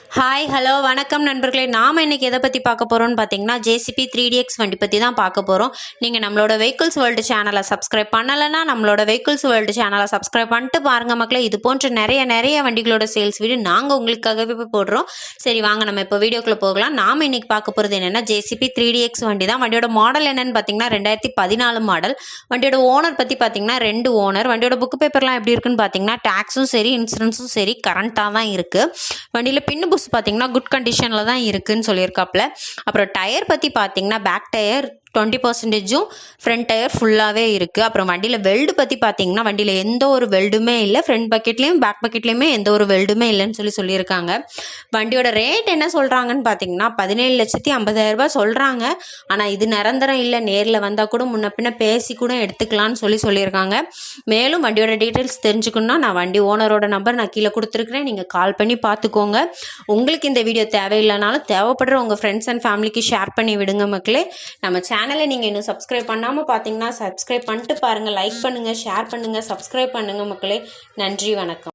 Hi hello வணக்கம் நண்பர்களே. நாம் இன்றைக்கி எதை பற்றி பார்க்க போகிறோம்னு பார்த்தீங்கன்னா ஜேசிபி 3DX வண்டி பற்றி தான் பார்க்க போகிறோம். நீங்கள் நம்மளோட வெஹிக்கிள்ஸ் வேர்ல்டு சேனலை சப்ஸ்கிரைப் பண்ணலைன்னா நம்மளோட வெஹிக்கிள்ஸ் வேர்ல்டு சேனலை சப்ஸ்கிரைப் பண்ணிட்டு பாருங்கள் மக்களே. இது போன்ற நிறைய வண்டிகளோட சேல்ஸ் வீடியோ நாங்கள் உங்களுக்காகவே போடுறோம். சரி வாங்க நம்ம இப்போ வீடியோக்குள்ளே போகலாம். நாம் இன்றைக்கி பார்க்க போகிறது என்னென்னா ஜேசிபி 3DX வண்டி தான். வண்டியோட மாடல் என்னென்னு பார்த்தீங்கன்னா 2014 மாடல். வண்டியோட ஓனர் பற்றி பார்த்தீங்கன்னா 2 ஓனர். வண்டியோட புக் பேப்பர்லாம் எப்படி இருக்குன்னு பார்த்தீங்கன்னா டேக்ஸும் சரி இன்சூரன்ஸும் சரி கரண்ட்டாக தான் இருக்குது. வண்டியில் பின்னு பார்த்தீங்கன்னா குட் கண்டிஷனில் தான் இருக்குன்னு சொல்லியிருக்காப்புல. அப்புறம் டயர் பற்றி பார்த்தீங்கன்னா பேக் டயர் 20%, ஃப்ரண்ட் டயர் ஃபுல்லாகவே இருக்குது. அப்புறம் வண்டியில் வெல்டு பற்றி பார்த்தீங்கன்னா வண்டியில் எந்த ஒரு வெல்டுமே இல்லை. ஃப்ரண்ட் பக்கெட்லேயும் பேக் பக்கெட்லேயுமே எந்த ஒரு வெல்டுமே இல்லைன்னு சொல்லியிருக்காங்க. வண்டியோட ரேட் என்ன சொல்கிறாங்கன்னு பார்த்தீங்கன்னா 17,50,000 சொல்கிறாங்க. ஆனால் இது நிரந்தரம் இல்லை, நேரில் வந்தால் கூட முன்ன பின்ன பேசி கூட எடுத்துக்கலான்னு சொல்லியிருக்காங்க. மேலும் வண்டியோட டீட்டெயில்ஸ் தெரிஞ்சுக்கணுன்னா நான் வண்டி ஓனரோட நம்பர் நான் கீழே கொடுத்துருக்குறேன், நீங்கள் கால் பண்ணி பார்த்துக்கோங்க. உங்களுக்கு இந்த வீடியோ தேவையில்லைனாலும் தேவைப்படுற உங்கள் ஃப்ரெண்ட்ஸ் அண்ட் ஃபேமிலிக்கு ஷேர் பண்ணி விடுங்க மக்களே. நம்ம சேனலை நீங்கள் இன்னும் சப்ஸ்கிரைப் பண்ணாமல் பார்த்தீங்கன்னா சப்ஸ்கிரைப் பண்ணிட்டு பாருங்கள், லைக் பண்ணுங்கள், ஷேர் பண்ணுங்கள், சப்ஸ்கிரைப் பண்ணுங்கள் மக்களே. நன்றி, வணக்கம்.